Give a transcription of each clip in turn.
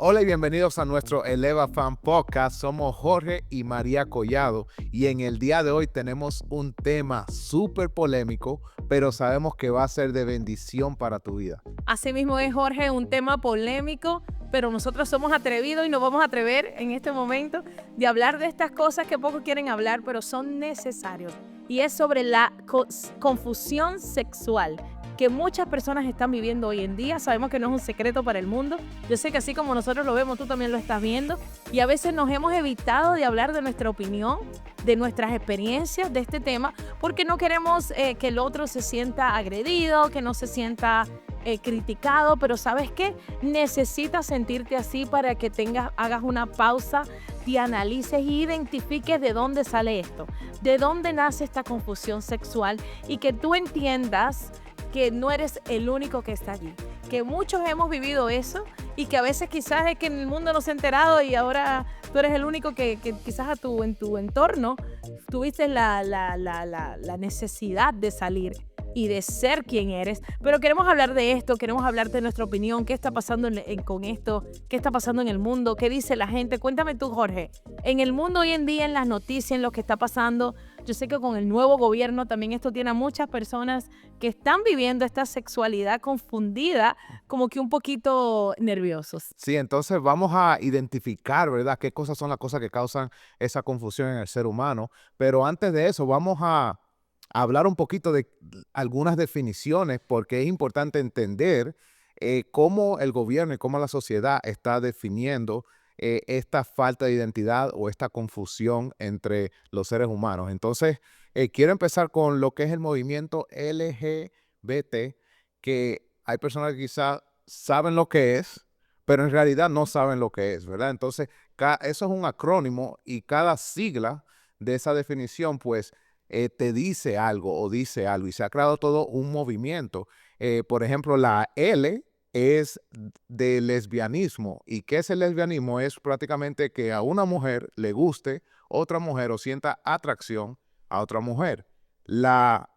Hola y bienvenidos a nuestro Eleva Fan Podcast. Somos Jorge y María Collado y en el día de hoy tenemos un tema súper polémico, pero sabemos que va a ser de bendición para tu vida. Así mismo es, Jorge, un tema polémico, pero nosotros somos atrevidos y nos vamos a atrever en este momento de hablar de estas cosas que pocos quieren hablar, pero son necesarios. Y es sobre la confusión sexual que muchas personas están viviendo hoy en día. Sabemos que no es un secreto para el mundo. Yo sé que así como nosotros lo vemos, tú también lo estás viendo. Y a veces nos hemos evitado de hablar de nuestra opinión, de nuestras experiencias de este tema, porque no queremos que el otro se sienta agredido, que no se sienta criticado, pero ¿sabes qué? Necesitas sentirte así para que hagas una pausa, te analices y identifiques de dónde sale esto, de dónde nace esta confusión sexual y que tú entiendas que no eres el único que está allí, que muchos hemos vivido eso y que a veces quizás es que en el mundo no se ha enterado y ahora tú eres el único que quizás en tu entorno tuviste la necesidad de salir y de ser quien eres, pero queremos hablar de esto, queremos hablar de nuestra opinión, qué está pasando con esto, qué está pasando en el mundo, qué dice la gente. Cuéntame tú, Jorge, en el mundo hoy en día, en las noticias, en lo que está pasando, yo sé que con el nuevo gobierno también esto tiene a muchas personas que están viviendo esta sexualidad confundida, como que un poquito nerviosos. Sí, entonces vamos a identificar, ¿verdad?, qué cosas son las cosas que causan esa confusión en el ser humano. Pero antes de eso, vamos a hablar un poquito de algunas definiciones, porque es importante entender cómo el gobierno y cómo la sociedad está definiendo esta falta de identidad o esta confusión entre los seres humanos. Entonces, quiero empezar con lo que es el movimiento LGBT, que hay personas que quizás saben lo que es, pero en realidad no saben lo que es, ¿verdad? Entonces, eso es un acrónimo y cada sigla de esa definición, pues, te dice algo o dice algo y se ha creado todo un movimiento. Por ejemplo, la L es de lesbianismo. ¿Y qué es el lesbianismo? Es prácticamente que a una mujer le guste otra mujer o sienta atracción a otra mujer. La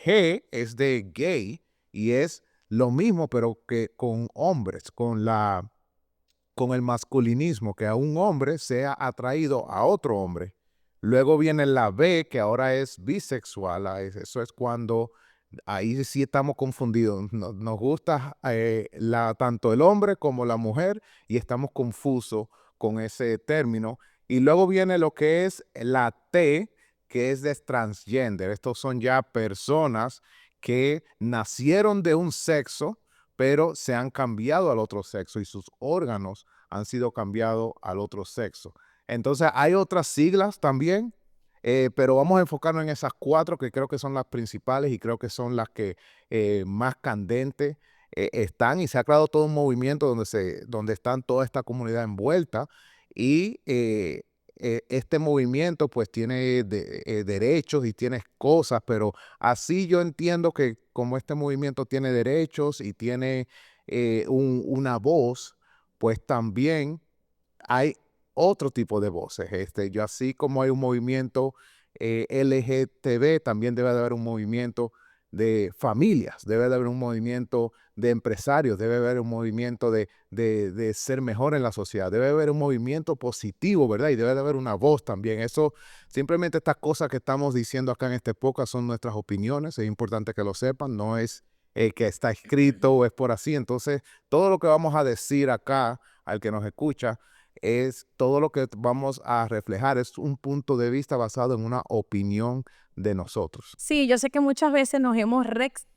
G es de gay y es lo mismo, pero que con hombres, con el masculinismo, que a un hombre sea atraído a otro hombre. Luego viene la B, que ahora es bisexual. Eso es cuando ahí sí estamos confundidos. Nos gusta tanto el hombre como la mujer y estamos confusos con ese término. Y luego viene lo que es la T, que es de transgender. Estos son ya personas que nacieron de un sexo, pero se han cambiado al otro sexo y sus órganos han sido cambiados al otro sexo. Entonces hay otras siglas también, pero vamos a enfocarnos en esas cuatro que creo que son las principales y creo que son las que más candentes están, y se ha creado todo un movimiento donde están toda esta comunidad envuelta y este movimiento pues tiene derechos y tiene cosas, pero así yo entiendo que como este movimiento tiene derechos y tiene una voz, pues también hay otro tipo de voces. Yo así como hay un movimiento LGTB, también debe de haber un movimiento de familias, debe de haber un movimiento de empresarios, debe haber un movimiento de ser mejor en la sociedad, debe haber un movimiento positivo, ¿verdad? Y debe de haber una voz también. Eso, simplemente estas cosas que estamos diciendo acá en este podcast son nuestras opiniones, es importante que lo sepan, no es que está escrito o es por así. Entonces, todo lo que vamos a decir acá al que nos escucha, es todo lo que vamos a reflejar, es un punto de vista basado en una opinión de nosotros. Sí, yo sé que muchas veces nos hemos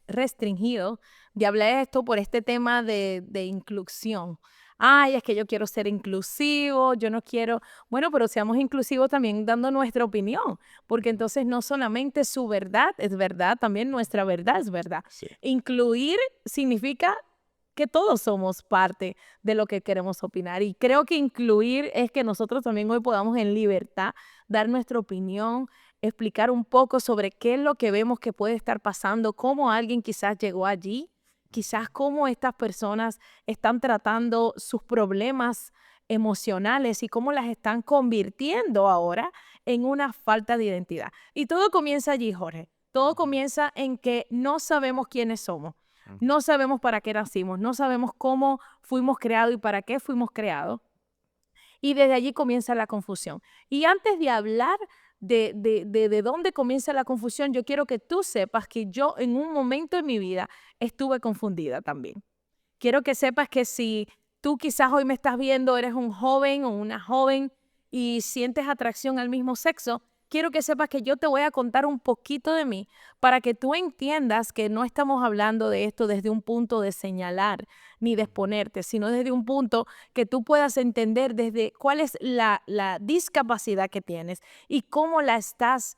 restringido de hablar de esto por este tema de inclusión. Ay, es que yo quiero ser inclusivo, yo no quiero, bueno, pero seamos inclusivos también dando nuestra opinión, porque entonces no solamente su verdad es verdad, también nuestra verdad es verdad. Sí. Incluir significa que todos somos parte de lo que queremos opinar y creo que incluir es que nosotros también hoy podamos en libertad dar nuestra opinión, explicar un poco sobre qué es lo que vemos que puede estar pasando, cómo alguien quizás llegó allí, quizás cómo estas personas están tratando sus problemas emocionales y cómo las están convirtiendo ahora en una falta de identidad. Y todo comienza allí, Jorge. Todo comienza en que no sabemos quiénes somos. No sabemos para qué nacimos, no sabemos cómo fuimos creados y para qué fuimos creados. Y desde allí comienza la confusión. Y antes de hablar de dónde comienza la confusión, yo quiero que tú sepas que yo en un momento de mi vida estuve confundida también. Quiero que sepas que si tú quizás hoy me estás viendo, eres un joven o una joven y sientes atracción al mismo sexo, quiero que sepas que yo te voy a contar un poquito de mí para que tú entiendas que no estamos hablando de esto desde un punto de señalar ni de exponerte, sino desde un punto que tú puedas entender desde cuál es la discapacidad que tienes y cómo la estás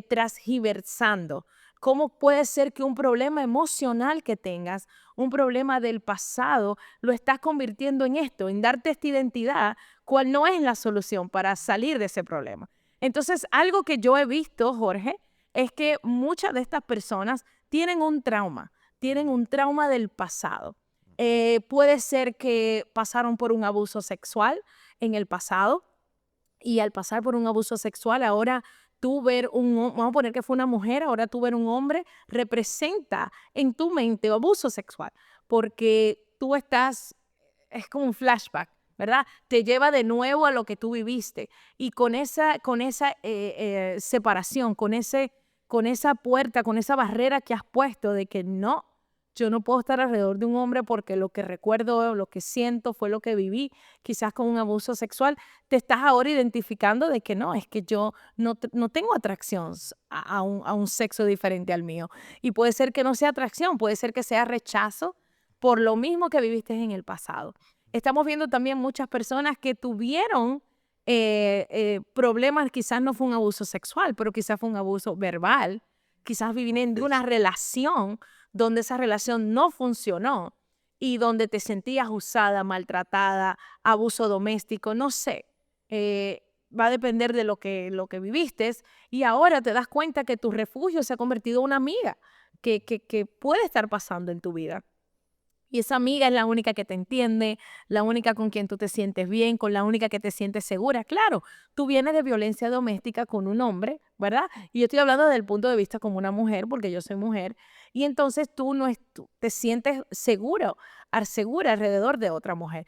transgiversando. ¿Cómo puede ser que un problema emocional que tengas, un problema del pasado, lo estás convirtiendo en esto, en darte esta identidad, cuál no es la solución para salir de ese problema? Entonces, algo que yo he visto, Jorge, es que muchas de estas personas tienen un trauma del pasado. Puede ser que pasaron por un abuso sexual en el pasado y al pasar por un abuso sexual, ahora tú ver vamos a poner que fue una mujer, ahora tú ver un hombre, representa en tu mente abuso sexual, porque tú estás, es como un flashback, ¿verdad? Te lleva de nuevo a lo que tú viviste y con esa separación, con esa puerta, con esa barrera que has puesto de que no, yo no puedo estar alrededor de un hombre porque lo que recuerdo, lo que siento fue lo que viví, quizás con un abuso sexual, te estás ahora identificando de que no, es que yo no tengo atracción a un sexo diferente al mío. Y puede ser que no sea atracción, puede ser que sea rechazo por lo mismo que viviste en el pasado. Estamos viendo también muchas personas que tuvieron problemas, quizás no fue un abuso sexual, pero quizás fue un abuso verbal, quizás vienen de una relación donde esa relación no funcionó y donde te sentías usada, maltratada, abuso doméstico, no sé. Va a depender de lo que viviste y ahora te das cuenta que tu refugio se ha convertido en una amiga que puede estar pasando en tu vida. Y esa amiga es la única que te entiende, la única con quien tú te sientes bien, con la única que te sientes segura. Claro, tú vienes de violencia doméstica con un hombre, ¿verdad? Y yo estoy hablando desde el punto de vista como una mujer, porque yo soy mujer. Y entonces tú te sientes segura alrededor de otra mujer.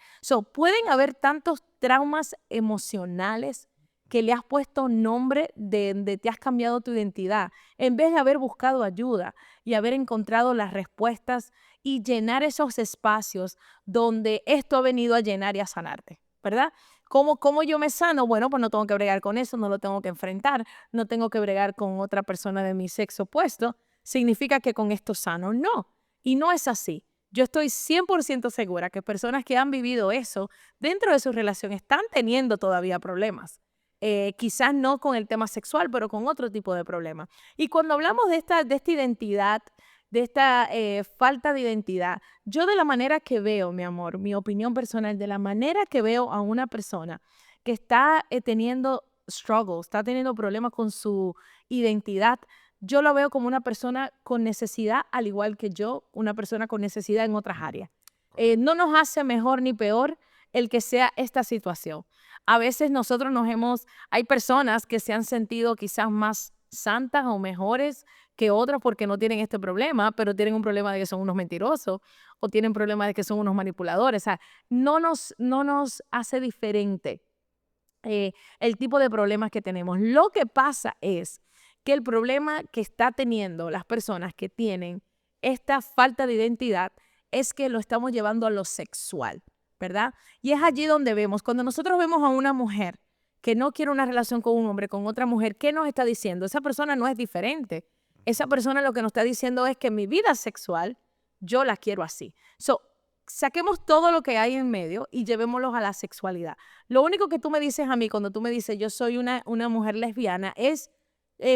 Pueden haber tantos traumas emocionales que le has puesto nombre de te has cambiado tu identidad, en vez de haber buscado ayuda y haber encontrado las respuestas y llenar esos espacios donde esto ha venido a llenar y a sanarte, ¿verdad? ¿Cómo yo me sano? Bueno, pues no tengo que bregar con eso, no lo tengo que enfrentar, no tengo que bregar con otra persona de mi sexo opuesto. Significa que con esto sano. No, y no es así. Yo estoy 100% segura que personas que han vivido eso dentro de su relación están teniendo todavía problemas. Quizás no con el tema sexual, pero con otro tipo de problemas. Y cuando hablamos de esta identidad, de esta falta de identidad, yo de la manera que veo, mi amor, mi opinión personal, de la manera que veo a una persona que está teniendo struggles, está teniendo problemas con su identidad, yo lo veo como una persona con necesidad, al igual que yo, una persona con necesidad en otras áreas. No nos hace mejor ni peor el que sea esta situación. A veces hay personas que se han sentido quizás más santas o mejores que otras porque no tienen este problema, pero tienen un problema de que son unos mentirosos o tienen problema de que son unos manipuladores. O sea, no nos hace diferente el tipo de problemas que tenemos. Lo que pasa es que el problema que está teniendo las personas que tienen esta falta de identidad es que lo estamos llevando a lo sexual, ¿verdad? Y es allí donde vemos, cuando nosotros vemos a una mujer que no quiere una relación con un hombre, con otra mujer, ¿qué nos está diciendo? Esa persona no es diferente. Esa persona lo que nos está diciendo es que mi vida sexual, yo la quiero así. Saquemos todo lo que hay en medio y llevémoslo a la sexualidad. Lo único que tú me dices a mí cuando tú me dices yo soy una mujer lesbiana es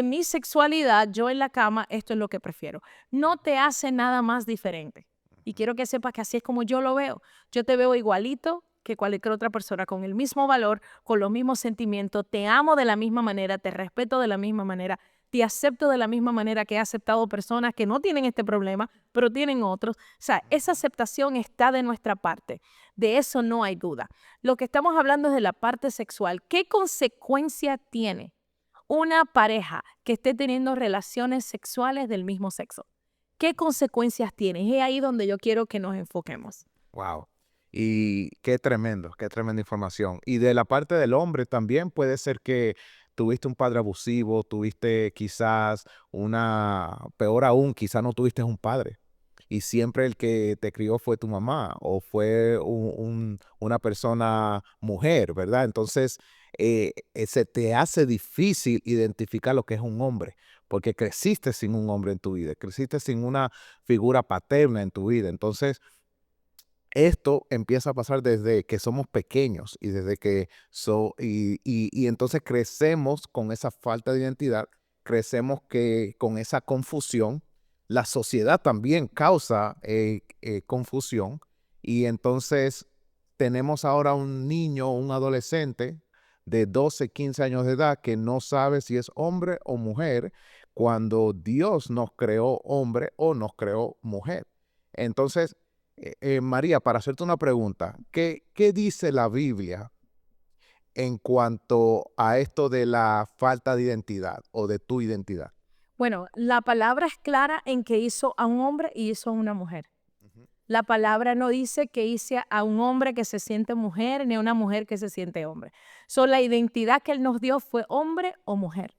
mi sexualidad, yo en la cama, esto es lo que prefiero. No te hace nada más diferente. Y quiero que sepas que así es como yo lo veo. Yo te veo igualito que cualquier otra persona, con el mismo valor, con los mismos sentimientos. Te amo de la misma manera, te respeto de la misma manera, te acepto de la misma manera que he aceptado personas que no tienen este problema, pero tienen otros. O sea, esa aceptación está de nuestra parte. De eso no hay duda. Lo que estamos hablando es de la parte sexual. ¿Qué consecuencia tiene una pareja que esté teniendo relaciones sexuales del mismo sexo? ¿qué consecuencias tiene? Es ahí donde yo quiero que nos enfoquemos. Wow. Y qué tremenda información. Y de la parte del hombre también puede ser que tuviste un padre abusivo, tuviste quizás peor aún, quizás no tuviste un padre. Y siempre el que te crió fue tu mamá o fue una persona mujer, ¿verdad? Entonces, se te hace difícil identificar lo que es un hombre, porque creciste sin un hombre en tu vida, creciste sin una figura paterna en tu vida. Entonces, esto empieza a pasar desde que somos pequeños y desde que y entonces crecemos con esa falta de identidad, crecemos con esa confusión. La sociedad también causa confusión y entonces tenemos ahora un niño, un adolescente de 12, 15 años de edad que no sabe si es hombre o mujer cuando Dios nos creó hombre o nos creó mujer. Entonces, María, para hacerte una pregunta, ¿qué dice la Biblia en cuanto a esto de la falta de identidad o de tu identidad? Bueno, la palabra es clara en que hizo a un hombre y hizo a una mujer. Ujú. La palabra no dice que hice a un hombre que se siente mujer ni a una mujer que se siente hombre. La identidad que él nos dio fue hombre o mujer.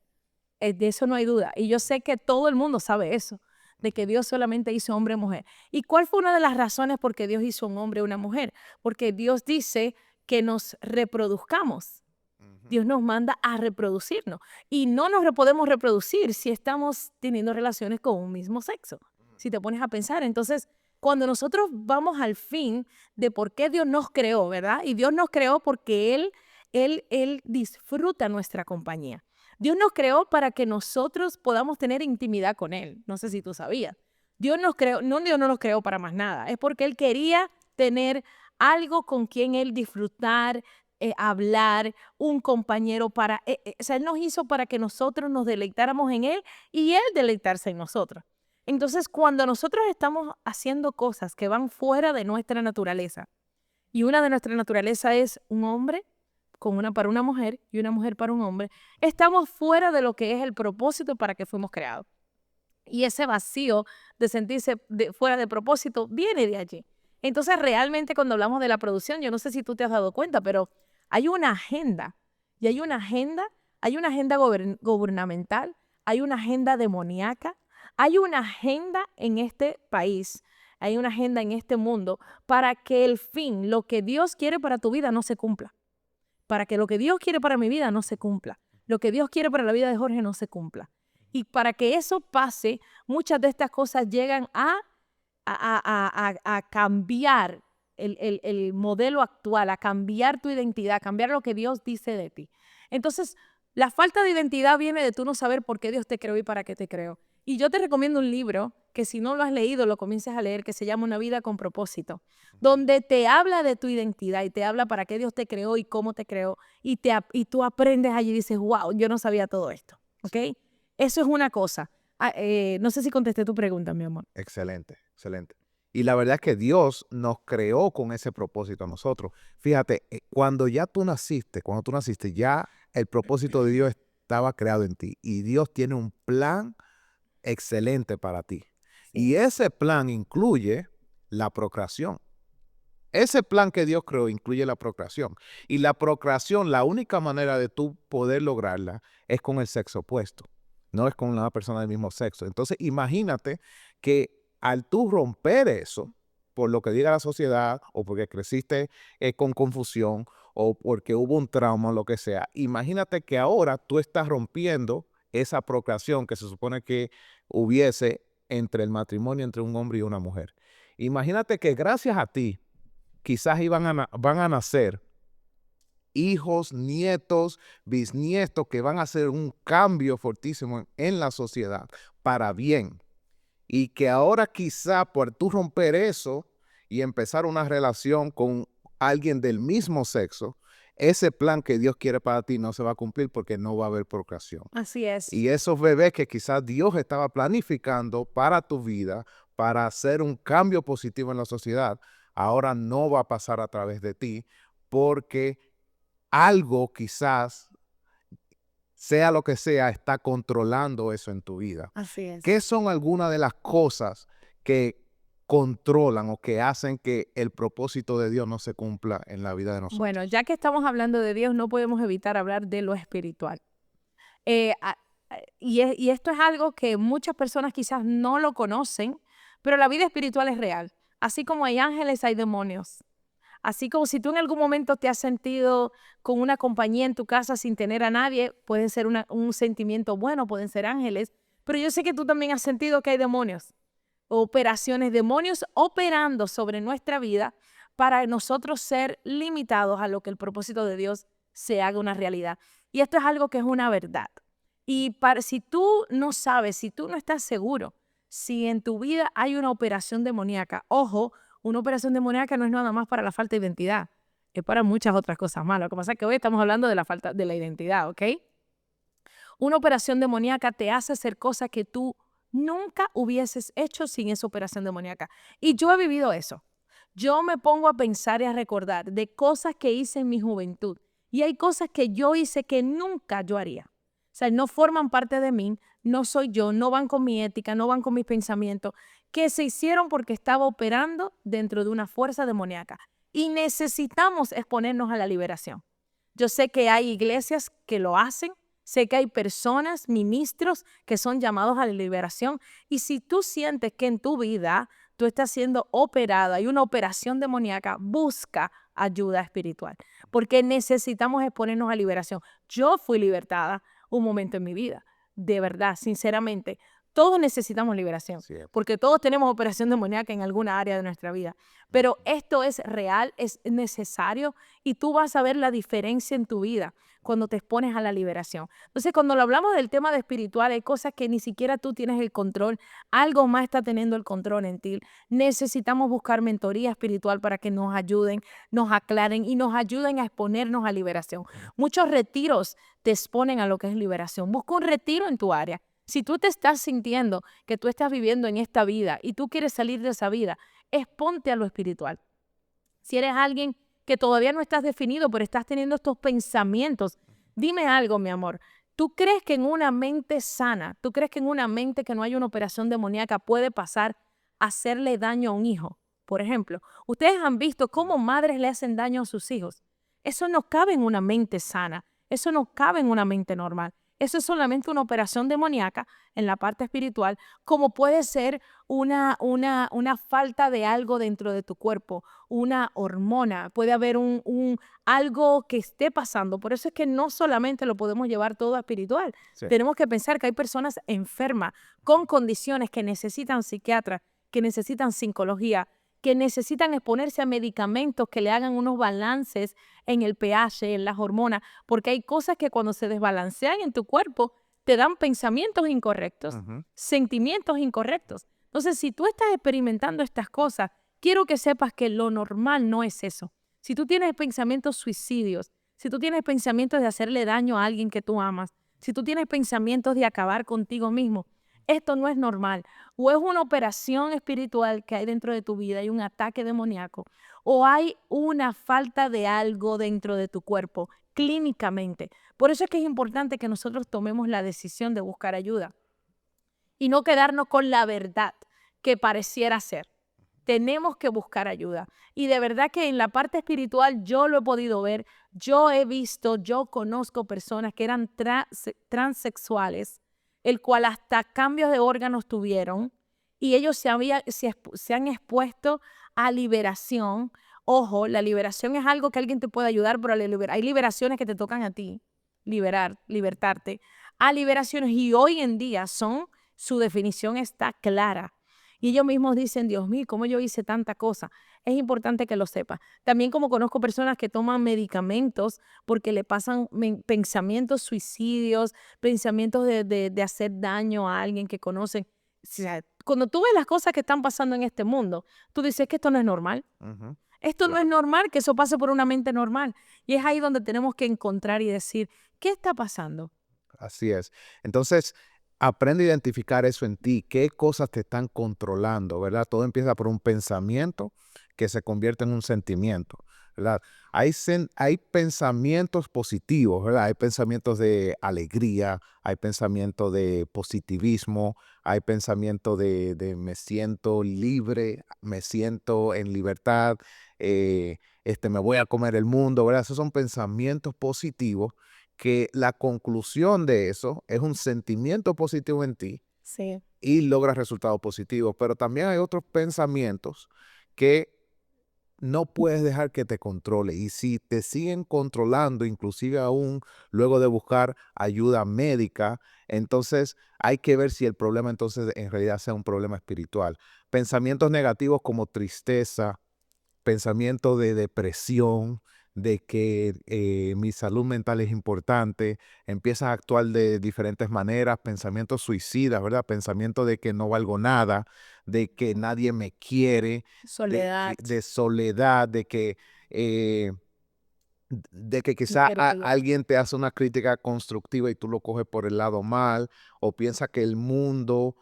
De eso no hay duda. Y yo sé que todo el mundo sabe eso, de que Dios solamente hizo hombre y mujer. ¿Y cuál fue una de las razones por qué Dios hizo un hombre y una mujer? Porque Dios dice que nos reproduzcamos. Ujú. Dios nos manda a reproducirnos y no nos podemos reproducir si estamos teniendo relaciones con un mismo sexo. Si te pones a pensar, entonces, cuando nosotros vamos al fin de por qué Dios nos creó, ¿verdad? Y Dios nos creó porque Él disfruta nuestra compañía. Dios nos creó para que nosotros podamos tener intimidad con Él. No sé si tú sabías. Dios no nos creó para más nada. Es porque Él quería tener algo con quien Él disfrutar, hablar, un compañero o sea, Él nos hizo para que nosotros nos deleitáramos en Él y Él deleitarse en nosotros. Entonces, cuando nosotros estamos haciendo cosas que van fuera de nuestra naturaleza, y una de nuestra naturaleza es un hombre para una mujer y una mujer para un hombre, estamos fuera de lo que es el propósito para que fuimos creados. Y ese vacío de sentirse fuera de propósito viene de allí. Entonces, realmente cuando hablamos de la producción, yo no sé si tú te has dado cuenta, pero hay una agenda. Y hay una agenda gubernamental, hay una agenda demoníaca, hay una agenda en este país, hay una agenda en este mundo para que el fin, lo que Dios quiere para tu vida, no se cumpla. Para que lo que Dios quiere para mi vida no se cumpla. Lo que Dios quiere para la vida de Jorge no se cumpla. Y para que eso pase, muchas de estas cosas llegan a cambiar el modelo actual, a cambiar tu identidad, a cambiar lo que Dios dice de ti. Entonces, la falta de identidad viene de tú no saber por qué Dios te creó y para qué te creó. Y yo te recomiendo un libro que si no lo has leído, lo comiences a leer, que se llama Una vida con propósito, donde te habla de tu identidad y te habla para qué Dios te creó y cómo te creó. Y tú aprendes allí y dices, wow, yo no sabía todo esto. ¿Ok? Eso es una cosa. No sé si contesté tu pregunta, mi amor. Excelente, excelente. Y la verdad es que Dios nos creó con ese propósito a nosotros. Fíjate, cuando tú naciste, ya el propósito de Dios estaba creado en ti y Dios tiene un plan excelente para ti. Sí. Y ese plan incluye la procreación. Ese plan que Dios creó incluye la procreación. Y la procreación, la única manera de tú poder lograrla es con el sexo opuesto, no es con una persona del mismo sexo. Entonces, imagínate que al tú romper eso, por lo que diga la sociedad, o porque creciste con confusión, o porque hubo un trauma, o lo que sea, imagínate que ahora tú estás rompiendo esa procreación que se supone que hubiese entre el matrimonio entre un hombre y una mujer. Imagínate que gracias a ti, quizás van a nacer hijos, nietos, bisnietos que van a hacer un cambio fortísimo en la sociedad para bien. Y que ahora quizá por tú romper eso y empezar una relación con alguien del mismo sexo, ese plan que Dios quiere para ti no se va a cumplir porque no va a haber procreación. Así es. Y esos bebés que quizás Dios estaba planificando para tu vida, para hacer un cambio positivo en la sociedad, ahora no va a pasar a través de ti porque algo quizás sea lo que sea, está controlando eso en tu vida. Así es. ¿Qué son algunas de las cosas que controlan o que hacen que el propósito de Dios no se cumpla en la vida de Bueno, nosotros? ya que estamos hablando de Dios, no podemos evitar hablar de lo espiritual. Eh, a- y esto es algo que muchas personas quizás no lo conocen, pero la vida espiritual es real. Así como hay ángeles, hay demonios. Así como si tú en algún momento te has sentido con una compañía en tu casa sin tener a nadie, puede ser un sentimiento bueno, pueden ser ángeles, pero yo sé que tú también has sentido que hay demonios, operaciones, demonios operando sobre nuestra vida para nosotros ser limitados a lo que el propósito de Dios se haga una realidad. Y esto es algo que es una verdad. Y si tú no sabes, si tú no estás seguro, si en tu vida hay una operación demoníaca, ojo, una operación demoníaca no es nada más para la falta de identidad, es para muchas otras cosas más. Lo que pasa es que hoy estamos hablando de la falta de la identidad, ¿ok? Una operación demoníaca te hace hacer cosas que tú nunca hubieses hecho sin esa operación demoníaca. Y yo he vivido eso. Yo me pongo a pensar y a recordar de cosas que hice en mi juventud. Y hay cosas que yo hice que nunca yo haría. O sea, no forman parte de mí, no soy yo, no van con mi ética, no van con mis pensamientos, que se hicieron porque estaba operando dentro de una fuerza demoníaca. Y necesitamos exponernos a la liberación. Yo sé que hay iglesias que lo hacen, sé que hay personas, ministros, que son llamados a la liberación. Y si tú sientes que en tu vida tú estás siendo operada, hay una operación demoníaca, busca ayuda espiritual, porque necesitamos exponernos a liberación. Yo fui libertada un momento en mi vida, de verdad, sinceramente. Todos necesitamos liberación, Así es. porque todos tenemos operación demoníaca en alguna área de nuestra vida. Pero esto es real, es necesario y tú vas a ver la diferencia en tu vida cuando te expones a la liberación. Entonces, cuando lo hablamos del tema de espiritual, hay cosas que ni siquiera tú tienes el control, algo más está teniendo el control en ti. Necesitamos buscar mentoría espiritual para que nos ayuden, nos aclaren y nos ayuden a exponernos a liberación. Muchos retiros te exponen a lo que es liberación. Busca un retiro en tu área. Si tú te estás sintiendo que tú estás viviendo en esta vida y tú quieres salir de esa vida, exponte a lo espiritual. Si eres alguien que todavía no estás definido, pero estás teniendo estos pensamientos, dime algo, mi amor. ¿Tú crees que en una mente sana, tú crees que en una mente que no hay una operación demoníaca puede pasar a hacerle daño a un hijo? Por ejemplo, ustedes han visto cómo madres le hacen daño a sus hijos. Eso no cabe en una mente sana, eso no cabe en una mente normal. Eso es solamente una operación demoníaca en la parte espiritual, como puede ser una falta de algo dentro de tu cuerpo, una hormona, puede haber algo que esté pasando. Por eso es que no solamente lo podemos llevar todo a espiritual. Sí. Tenemos que pensar que hay personas enfermas con condiciones que necesitan psiquiatras, que necesitan psicología, que necesitan exponerse a medicamentos que le hagan unos balances en el pH, en las hormonas, porque hay cosas que cuando se desbalancean en tu cuerpo te dan pensamientos incorrectos, Ujú. sentimientos incorrectos. Entonces, si tú estás experimentando estas cosas, quiero que sepas que lo normal no es eso. Si tú tienes pensamientos suicidios, si tú tienes pensamientos de hacerle daño a alguien que tú amas, si tú tienes pensamientos de acabar contigo mismo, esto no es normal. O es una operación espiritual que hay dentro de tu vida, hay un ataque demoníaco, o hay una falta de algo dentro de tu cuerpo clínicamente. Por eso es que es importante que nosotros tomemos la decisión de buscar ayuda y no quedarnos con la verdad que pareciera ser. Tenemos que buscar ayuda. Y de verdad que en la parte espiritual yo lo he podido ver, yo he visto, yo conozco personas que eran transexuales, el cual hasta cambios de órganos tuvieron y ellos se han expuesto a liberación. Ojo, la liberación es algo que alguien te puede ayudar, pero hay liberaciones que te tocan a ti, libertarte. Hay liberaciones y hoy en día su definición está clara. Y ellos mismos dicen, Dios mío, ¿cómo yo hice tanta cosa? Es importante que lo sepas. También como conozco personas que toman medicamentos porque le pasan pensamientos suicidios, pensamientos de hacer daño a alguien que conocen. O sea, cuando tú ves las cosas que están pasando en este mundo, tú dices que esto no es normal. Ujú. Esto no es normal, que eso pase por una mente normal. Y es ahí donde tenemos que encontrar y decir, ¿qué está pasando? Así es. Entonces, aprende a identificar eso en ti, qué cosas te están controlando, ¿verdad? Todo empieza por un pensamiento que se convierte en un sentimiento, ¿verdad? Hay pensamientos positivos, ¿verdad? Hay pensamientos de alegría, hay pensamientos de positivismo, hay pensamientos de me siento libre, me siento en libertad, me voy a comer el mundo, ¿verdad? Esos son pensamientos positivos que la conclusión de eso es un sentimiento positivo en ti Sí. y logras resultados positivos. Pero también hay otros pensamientos que no puedes dejar que te controle. Y si te siguen controlando, inclusive aún luego de buscar ayuda médica, entonces hay que ver si el problema entonces en realidad sea un problema espiritual. Pensamientos negativos como tristeza, pensamiento de depresión, de que mi salud mental es importante, empiezas a actuar de diferentes maneras, pensamientos suicidas, ¿verdad? Pensamiento de que no valgo nada, de que nadie me quiere, Soledad. de soledad, eh, de que No quizá quiero que yo. alguien te hace una crítica constructiva y tú lo coges por el lado mal, o piensa que el mundo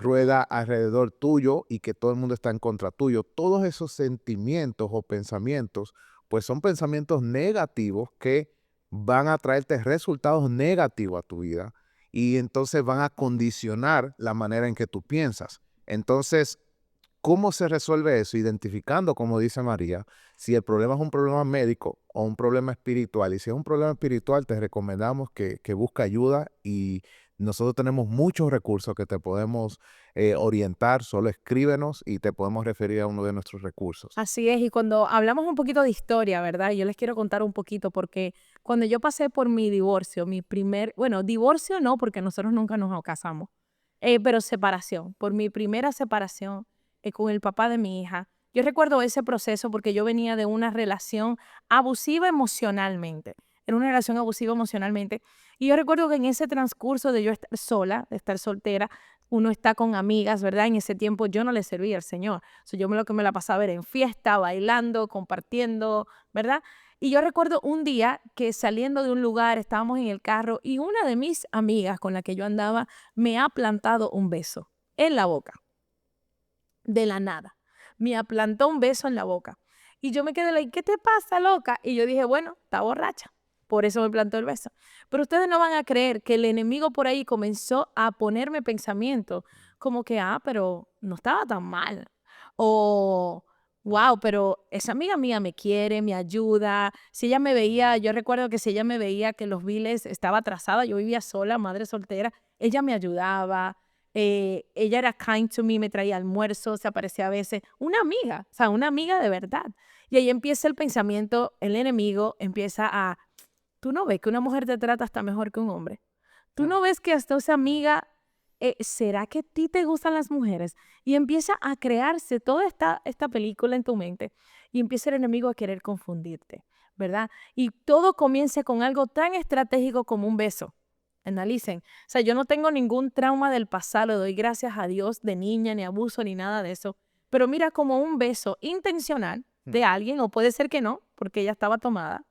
rueda alrededor tuyo y que todo el mundo está en contra tuyo. Todos esos sentimientos o pensamientos, pues son pensamientos negativos que van a traerte resultados negativos a tu vida y entonces van a condicionar la manera en que tú piensas. Entonces, ¿cómo se resuelve eso? Identificando, como dice María, si el problema es un problema médico o un problema espiritual. Y si es un problema espiritual, te recomendamos que busque ayuda y nosotros tenemos muchos recursos que te podemos orientar. Solo escríbenos y te podemos referir a uno de nuestros recursos. Así es, y cuando hablamos un poquito de historia, ¿verdad? Yo les quiero contar un poquito porque cuando yo pasé por mi divorcio, bueno, divorcio no, porque nosotros nunca nos casamos, pero separación, por mi primera separación con el papá de mi hija, yo recuerdo ese proceso porque yo venía de una relación abusiva emocionalmente, era una relación abusiva emocionalmente, y yo recuerdo que en ese transcurso de yo estar sola, de estar soltera, uno está con amigas, ¿verdad? En ese tiempo yo no le servía al Señor. So, yo lo que me la pasaba era en fiesta, bailando, compartiendo, ¿verdad? Y yo recuerdo un día que saliendo de un lugar, estábamos en el carro y una de mis amigas con la que yo andaba me ha plantado un beso en la boca, de la nada. Me plantó un beso en la boca. Y yo me quedé like, ¿qué te pasa, loca? Y yo dije, bueno, está borracha. Por eso me plantó el beso. Pero ustedes no van a creer que el enemigo por ahí comenzó a ponerme pensamientos como que, pero no estaba tan mal. O, wow, pero esa amiga mía me quiere, me ayuda. Si ella me veía, yo recuerdo que si ella me veía que los biles estaba atrasada, yo vivía sola, madre soltera, ella me ayudaba. Ella era kind to me, me traía almuerzo, se aparecía a veces. Una amiga, o sea, una amiga de verdad. Y ahí empieza el pensamiento, el enemigo empieza a, tú no ves que una mujer te trata hasta mejor que un hombre. Tú no ves que hasta esa amiga, ¿será que a ti te gustan las mujeres? Y empieza a crearse toda esta película en tu mente y empieza el enemigo a querer confundirte, ¿verdad? Y todo comienza con algo tan estratégico como un beso. Analicen. O sea, yo no tengo ningún trauma del pasado, le doy gracias a Dios de niña, ni abuso, ni nada de eso. Pero mira como un beso intencional de alguien, o puede ser que no, porque ella estaba tomada,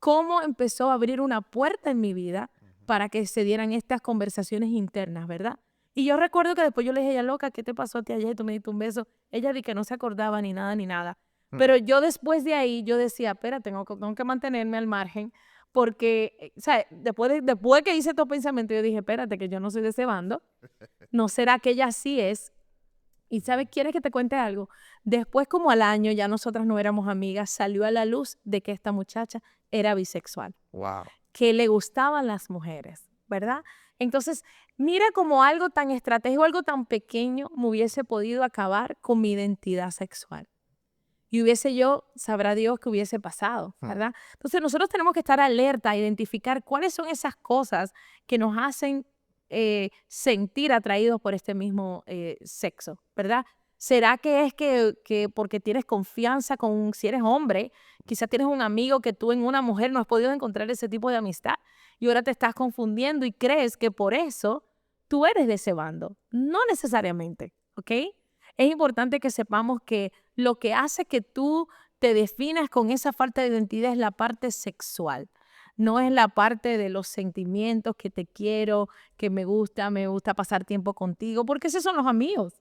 cómo empezó a abrir una puerta en mi vida para que se dieran estas conversaciones internas, ¿verdad? Y yo recuerdo que después yo le dije, ella loca, ¿qué te pasó a ti ayer? Tú me diste un beso. Ella di que no se acordaba ni nada, ni nada. Pero yo después de ahí, yo decía, espera, tengo que mantenerme al margen, porque, o sea, después que hice estos pensamientos, yo dije, espérate, que yo no soy de ese bando. ¿No será que ella sí es? Y ¿sabes? ¿Quieres que te cuente algo? Después, como al año, ya nosotras no éramos amigas, salió a la luz de que esta muchacha era bisexual, Wow. que le gustaban las mujeres, ¿verdad? Entonces, mira como algo tan estratégico, algo tan pequeño me hubiese podido acabar con mi identidad sexual. Y hubiese yo, sabrá Dios qué hubiese pasado, ¿verdad? Entonces, nosotros tenemos que estar alerta a identificar cuáles son esas cosas que nos hacen sentir atraídos por este mismo sexo, ¿verdad? ¿Será que es que porque tienes confianza si eres hombre, quizás tienes un amigo que tú en una mujer no has podido encontrar ese tipo de amistad y ahora te estás confundiendo y crees que por eso tú eres de ese bando? No necesariamente, ¿ok? Es importante que sepamos que lo que hace que tú te definas con esa falta de identidad es la parte sexual. no es la parte de los sentimientos, que te quiero, que me gusta pasar tiempo contigo, porque esos son los amigos.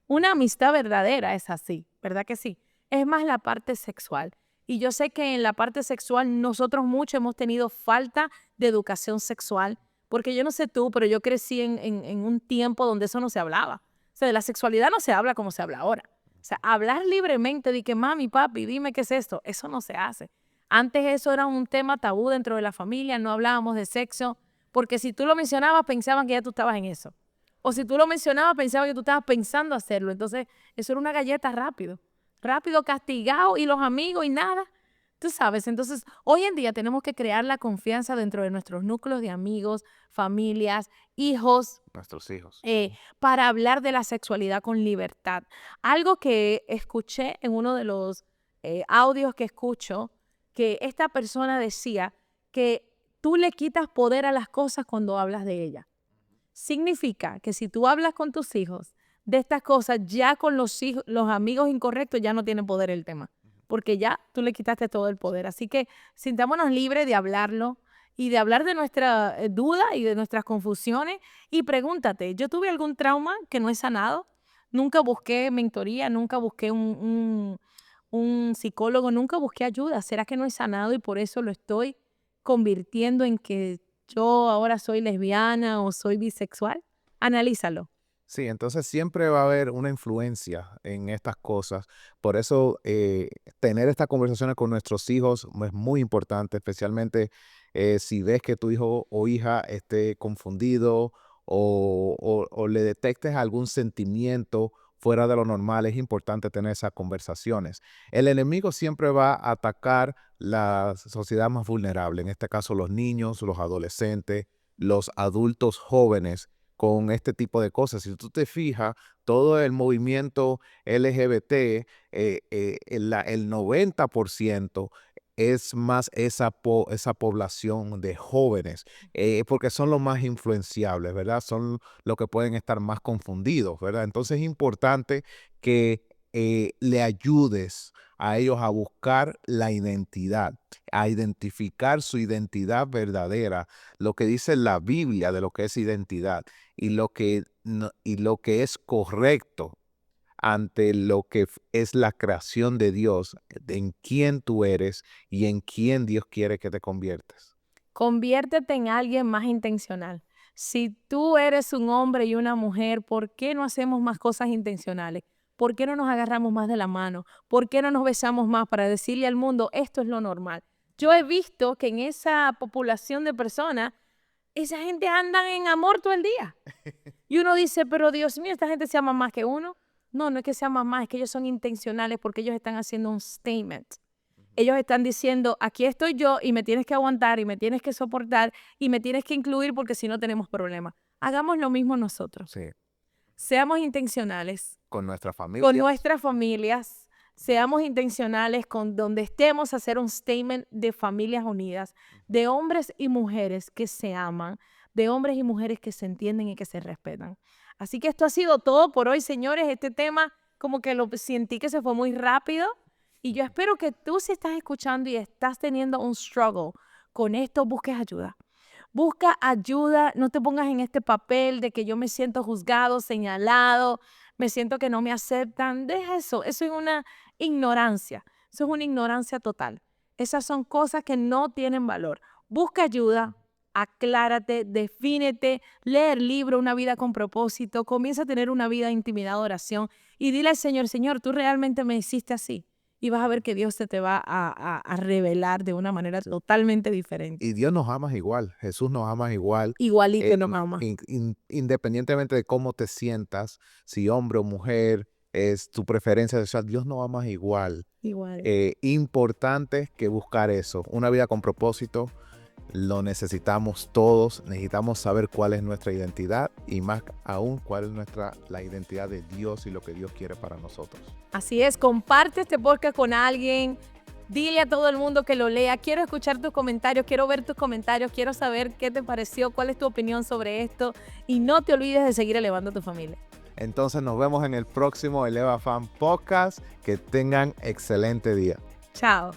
Una amistad verdadera es así, ¿verdad que sí? Es más la parte sexual. Y yo sé que en la parte sexual nosotros mucho hemos tenido falta de educación sexual, porque yo no sé tú, pero yo crecí en un tiempo donde eso no se hablaba. O sea, de la sexualidad no se habla como se habla ahora. O sea, hablar libremente de que mami, papi, dime qué es esto, eso no se hace. Antes eso era un tema tabú dentro de la familia, no hablábamos de sexo, porque si tú lo mencionabas pensaban que ya tú estabas en eso. O si tú lo mencionabas pensaban que tú estabas pensando hacerlo. Entonces, eso era una galleta rápido castigado y los amigos y nada. Tú sabes, entonces hoy en día tenemos que crear la confianza dentro de nuestros núcleos de amigos, familias, hijos, Nuestros hijos. para hablar de la sexualidad con libertad. Algo que escuché en uno de los audios que escucho, que esta persona decía que tú le quitas poder a las cosas cuando hablas de ellas. Significa que si tú hablas con tus hijos de estas cosas, ya con los amigos incorrectos ya no tiene poder el tema, porque ya tú le quitaste todo el poder. Así que sintámonos libres de hablarlo y de hablar de nuestra duda y de nuestras confusiones, y pregúntate, ¿yo tuve algún trauma que no he sanado? Nunca busqué mentoría, nunca busqué un psicólogo, nunca busqué ayuda. ¿Será que no he sanado y por eso lo estoy convirtiendo en que yo ahora soy lesbiana o soy bisexual? Analízalo. Sí, entonces siempre va a haber una influencia en estas cosas. Por eso tener estas conversaciones con nuestros hijos es muy importante, especialmente si ves que tu hijo o hija esté confundido o le detectes algún sentimiento fuera de lo normal. Es importante tener esas conversaciones. El enemigo siempre va a atacar la sociedad más vulnerable, en este caso los niños, los adolescentes, los adultos jóvenes, con este tipo de cosas. Si tú te fijas, todo el movimiento LGBT, el 90% es más esa población de jóvenes, porque son los más influenciables, ¿verdad? Son los que pueden estar más confundidos, ¿verdad? Entonces es importante que le ayudes a ellos a buscar la identidad, a identificar su identidad verdadera, lo que dice la Biblia de lo que es identidad y lo que es correcto ante lo que es la creación de Dios, en quién tú eres y en quién Dios quiere que te conviertas. Conviértete en alguien más intencional. Si tú eres un hombre y una mujer, ¿por qué no hacemos más cosas intencionales? ¿Por qué no nos agarramos más de la mano? ¿Por qué no nos besamos más para decirle al mundo, esto es lo normal? Yo he visto que en esa población de personas, esa gente anda en amor todo el día. Y uno dice, pero Dios mío, esta gente se ama más que uno. No, no es que se ama más, es que ellos son intencionales porque ellos están haciendo un statement. Ellos están diciendo, aquí estoy yo y me tienes que aguantar y me tienes que soportar y me tienes que incluir porque si no tenemos problemas. Hagamos lo mismo nosotros. Sí, Seamos intencionales con nuestra familia. con nuestras familias. Seamos intencionales con donde estemos a hacer un statement de familias unidas, de hombres y mujeres que se aman, de hombres y mujeres que se entienden y que se respetan. Así que esto ha sido todo por hoy, señores. Este tema como que lo sentí que se fue muy rápido. Y yo espero que tú, si estás escuchando y estás teniendo un struggle con esto, busques ayuda. Busca ayuda, no te pongas en este papel de que yo me siento juzgado, señalado, me siento que no me aceptan. Deja eso es una ignorancia, eso es una ignorancia total. Esas son cosas que no tienen valor. Busca ayuda, aclárate, defínete, lee el libro Una vida con propósito, comienza a tener una vida de intimidad, oración y dile al Señor, Señor, tú realmente me hiciste así. Y vas a ver que Dios se te va a revelar de una manera totalmente diferente. Y Dios nos ama igual, Jesús nos ama igual. Igualito nos ama. Independientemente de cómo te sientas, si hombre o mujer, es tu preferencia sexual, Dios nos ama igual. Igual. Importante que buscar eso, una vida con propósito. Lo necesitamos todos, necesitamos saber cuál es nuestra identidad y más aún cuál es la identidad de Dios y lo que Dios quiere para nosotros. Así es, comparte este podcast con alguien, dile a todo el mundo que lo lea. Quiero escuchar tus comentarios, quiero ver tus comentarios, quiero saber qué te pareció, cuál es tu opinión sobre esto y no te olvides de seguir elevando a tu familia. Entonces nos vemos en el próximo Eleva Fan Podcast. Que tengan excelente día. Chao.